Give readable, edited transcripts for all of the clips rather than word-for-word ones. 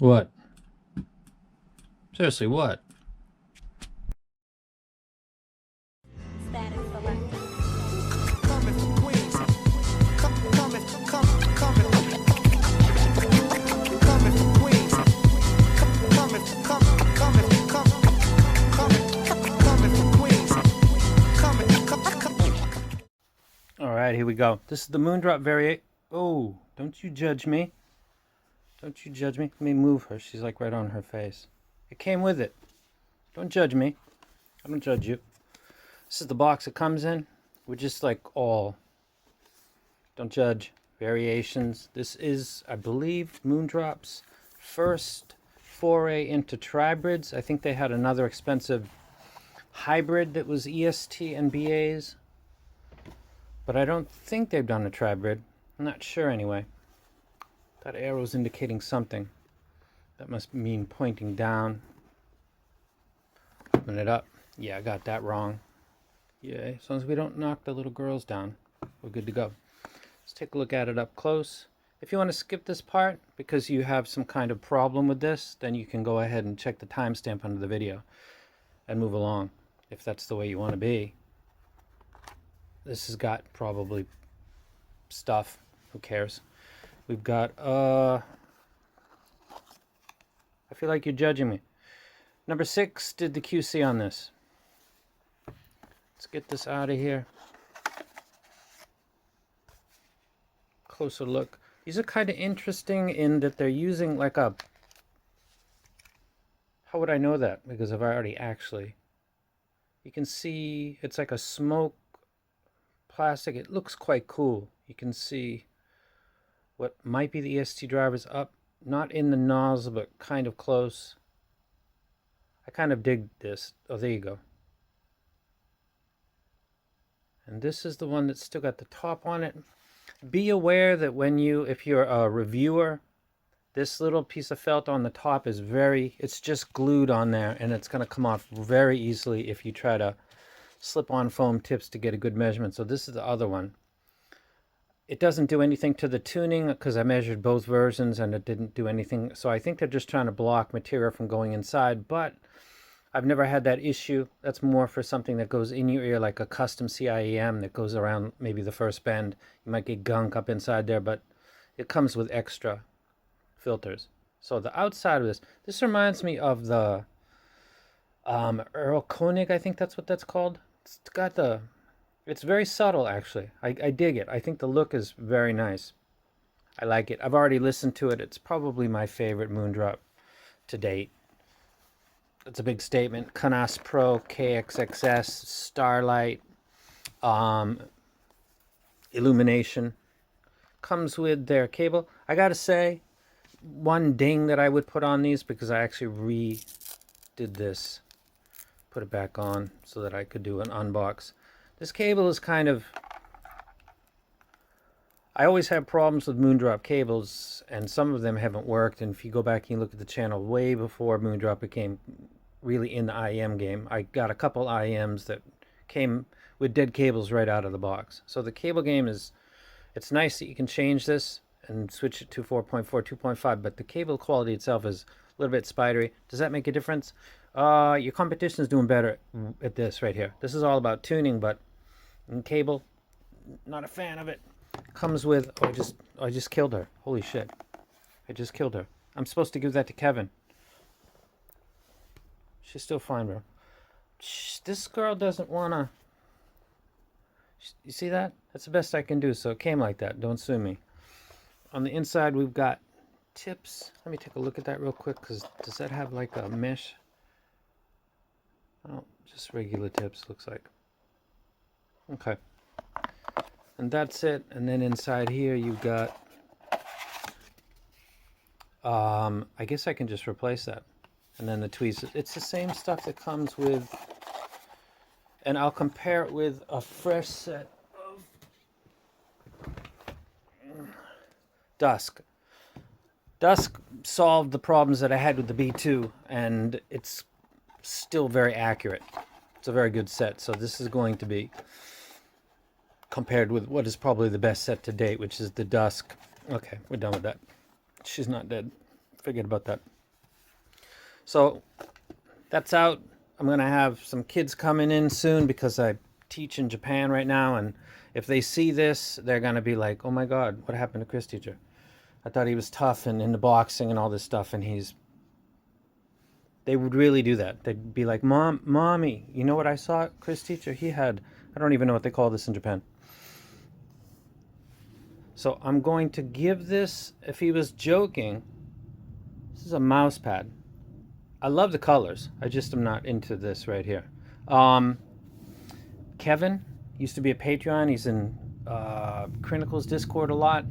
What? Seriously, what? Alright, here we go. This is the Moondrop variant. Oh, don't you judge me. Don't you judge me. Let me move her. She's like right on her face. It came with it. Don't judge me. I don't judge you. This is the box it comes in. We're just like all. Don't judge. Variations. This is, I believe, Moondrop's first foray into tribrids. I think they had another expensive hybrid that was EST and BAs. But I don't think they've done a tribrid. I'm not sure anyway. That arrow's indicating something. That must mean pointing down. Open it up. Yeah, I got that wrong. Yeah, as long as we don't knock the little girls down, we're good to go. Let's take a look at it up close. If you want to skip this part because you have some kind of problem with this, then you can go ahead and check the timestamp under the video and move along if that's the way you want to be. This has got probably stuff. Who cares? We've got, I feel like you're judging me. Number 6 did the QC on this. Let's get this out of here. Closer look. These are kind of interesting in that they're using like a... How would I know that? Because I've already actually... You can see it's like a smoke plastic. It looks quite cool. You can see what might be the EST drivers up, not in the nozzle, but kind of close. I kind of dig this. Oh, there you go. And this is the one that's still got the top on it. Be aware that when you, if you're a reviewer, this little piece of felt on the top is it's just glued on there, and it's going to come off very easily if you try to slip on foam tips to get a good measurement. So this is the other one. It doesn't do anything to the tuning because I measured both versions and it didn't do anything. So I think they're just trying to block material from going inside, but I've never had that issue. That's more for something that goes in your ear, like a custom CIEM that goes around maybe the first bend. You might get gunk up inside there, but it comes with extra filters. So the outside of this reminds me of the Earl I think that's what that's called. It's got the, it's very subtle actually. I dig it. I think the look is very nice. I like it. I've already listened to it. It's probably my favorite Moondrop to date. It's a big statement. Canas Pro, KXXS, Starlight, Illumination. Comes with their cable. I gotta say, one ding that I would put on these, because I actually redid this, put it back on so that I could do an unbox. This cable is kind of... I always have problems with Moondrop cables, and some of them haven't worked. And if you go back and you look at the channel way before Moondrop became really in the IEM game, I got a couple IEMs that came with dead cables right out of the box. So the cable game is, it's nice that you can change this and switch it to 4.4, 2.5, but the cable quality itself is a little bit spidery. Does that make a difference? Your competition is doing better at this right here. This is all about tuning, but in cable, not a fan of it. Comes with, oh, I just killed her. Holy shit. I just killed her. I'm supposed to give that to Kevin. She's still fine, bro. This girl doesn't wanna... You see that? That's the best I can do, so it came like that. Don't sue me. On the inside, we've got tips. Let me take a look at that real quick, because does that have like a mesh? Oh, just regular tips, looks like. Okay. And that's it. And then inside here, you've got... I guess I can just replace that. And then the tweezers. It's the same stuff that comes with... And I'll compare it with a fresh set of... Dusk. Dusk solved the problems that I had with the B2, and it's still very accurate. It's a very good set, so this is going to be compared with what is probably the best set to date, which is the Dusk. Okay, we're done with that. She's not dead. Forget about that. So that's out. I'm going to have some kids coming in soon because I teach in Japan right now. And if they see this, they're going to be like, oh my God, what happened to Chris teacher? I thought he was tough and into boxing and all this stuff. And they would really do that. They'd be like, Mommy, you know what I saw Chris teacher? He had, I don't even know what they call this in Japan. So I'm going to give this, if he was joking, this is a mouse pad. I love the colors. I just am not into this right here. Kevin used to be a Patreon. He's in Crinical's Discord a lot.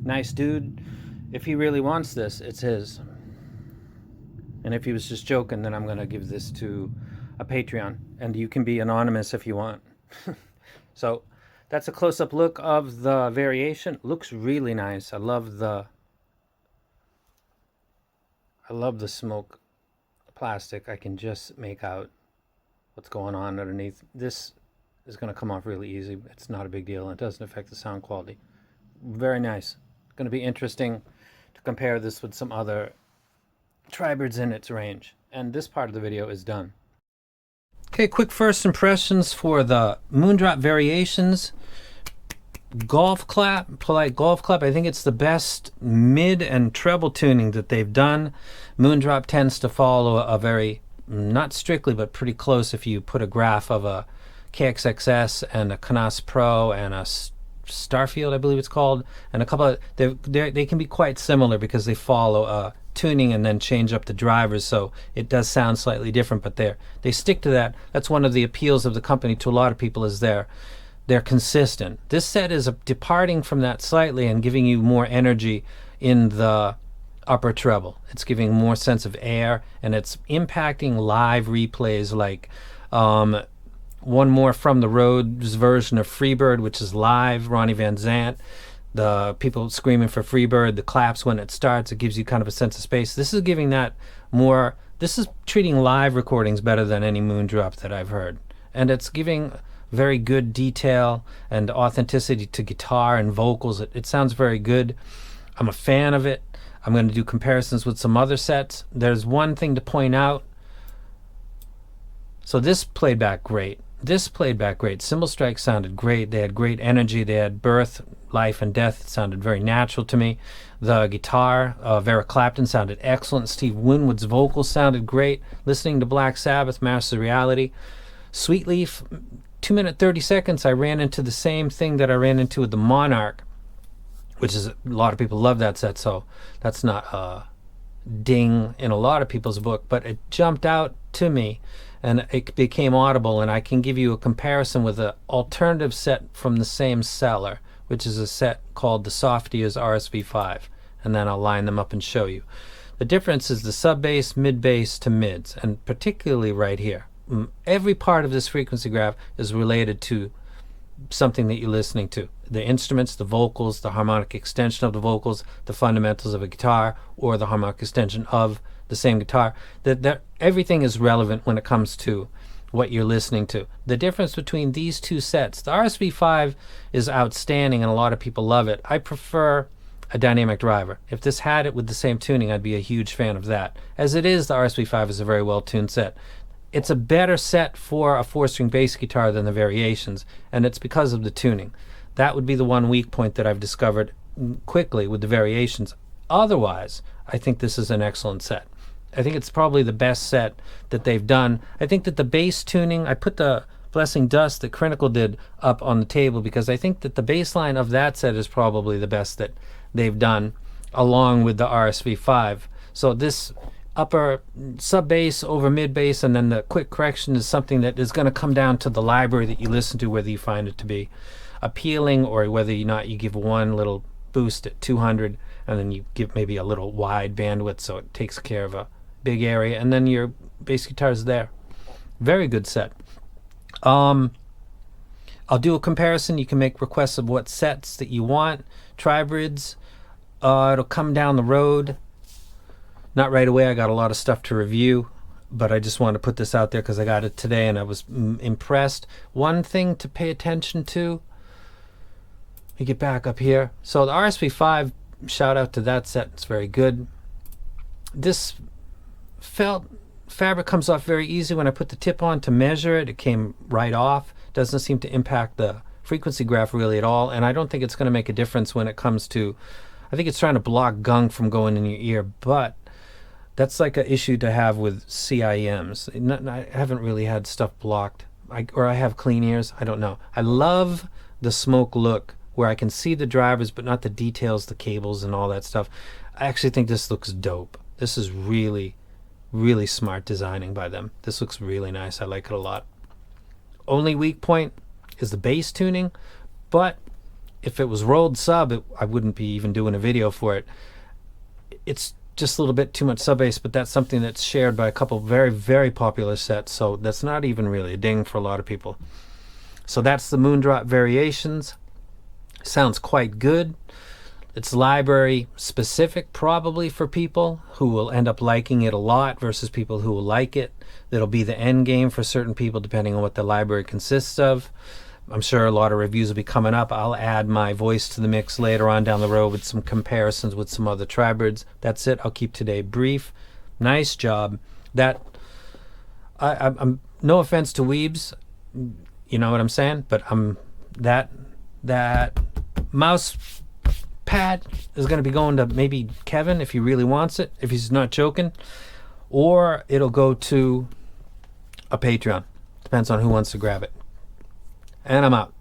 Nice dude. If he really wants this, it's his. And if he was just joking, then I'm going to give this to a Patreon. And you can be anonymous if you want. So that's a close-up look of the variation. Looks really nice. I love the smoke plastic. I can just make out what's going on underneath. This is going to come off really easy. It's not a big deal. It doesn't affect the sound quality. Very nice. It's going to be interesting to compare this with some other tribirds in its range. And this part of the video is done. Okay, quick first impressions for the Moondrop variations. Golf clap, polite golf clap. I think it's the best mid and treble tuning that they've done. Moondrop tends to follow a very, not strictly, but pretty close. If you put a graph of a KXXS and a Canas Pro and a Starfield, I believe it's called, and a couple of, they can be quite similar because they follow a tuning and then change up the drivers, so it does sound slightly different, but they stick to that. That's one of the appeals of the company to a lot of people, is they're consistent. This set is departing from that slightly and giving you more energy in the upper treble. It's giving more sense of air, and it's impacting live replays like one more From the Road's version of Freebird, which is live, Ronnie Van Zant. The people screaming for Freebird, the claps when it starts, it gives you kind of a sense of space. This is giving that more, this is treating live recordings better than any Moondrop that I've heard. And it's giving very good detail and authenticity to guitar and vocals. It sounds very good. I'm a fan of it. I'm going to do comparisons with some other sets. There's one thing to point out. So this played back great. This played back great. Cymbal strikes sounded great. They had great energy. They had birth, life, and death. It sounded very natural to me. The guitar, Vera Clapton, sounded excellent. Steve Winwood's vocals sounded great. Listening to Black Sabbath, Master of Reality. Sweet Leaf, 2 minutes 30 seconds, I ran into the same thing that I ran into with the Monarch, which is, a lot of people love that set, so that's not a ding in a lot of people's book, but it jumped out to me and it became audible, and I can give you a comparison with an alternative set from the same seller, which is a set called the Softia's RSV5, and then I'll line them up and show you. The difference is the sub bass, mid bass to mids, and particularly right here. Every part of this frequency graph is related to something that you're listening to. The instruments, the vocals, the harmonic extension of the vocals, the fundamentals of a guitar, or the harmonic extension of the same guitar. That everything is relevant when it comes to what you're listening to. The difference between these two sets, the RSV5 is outstanding and a lot of people love it. I prefer a dynamic driver. If this had it with the same tuning, I'd be a huge fan of that. As it is, the RSV5 is a very well tuned set. It's a better set for a 4-string bass guitar than the variations, and it's because of the tuning. That would be the one weak point that I've discovered quickly with the variations. Otherwise, I think this is an excellent set. I think it's probably the best set that they've done. I think that the bass tuning, I put the Blessing Dust that Critical did up on the table because I think that the bass line of that set is probably the best that they've done, along with the RSV5. So this upper sub bass over mid bass and then the quick correction is something that is going to come down to the library that you listen to, whether you find it to be appealing or whether or not you give one little boost at 200 and then you give maybe a little wide bandwidth so it takes care of a big area, and then your bass guitar is there. Very good set. I'll do a comparison. You can make requests of what sets that you want. Tribrids, it'll come down the road. Not right away. I got a lot of stuff to review, but I just wanted to put this out there because I got it today and I was impressed. One thing to pay attention to, let me get back up here. So the RSV5, shout out to that set. It's very good. This felt fabric comes off very easy. When I put the tip on to measure it, it came right off. Doesn't seem to impact the frequency graph really at all, and I don't think it's going to make a difference when it comes to, I think it's trying to block gunk from going in your ear, but that's like an issue to have with CIMs. I haven't really had stuff blocked, or I have clean ears, I don't know. I love the smoke look where I can see the drivers but not the details, the cables and all that stuff. I actually think this looks dope. This is really, really smart designing by them. This looks really nice. I like it a lot. Only weak point is the bass tuning, but if it was rolled sub, I wouldn't be even doing a video for it. It's just a little bit too much sub bass, but that's something that's shared by a couple very, very popular sets, so that's not even really a ding for a lot of people. So that's the Moondrop Variations. Sounds quite good. It's library specific probably for people who will end up liking it a lot versus people who will like it. That'll be the end game for certain people depending on what the library consists of. I'm sure a lot of reviews will be coming up. I'll add my voice to the mix later on down the road with some comparisons with some other tribirds. That's it. I'll keep today brief. Nice job. That I'm no offense to weebs, you know what I'm saying? But that mouse pad is going to be going to maybe Kevin if he really wants it, if he's not joking, or it'll go to a Patreon. Depends on who wants to grab it. And I'm out.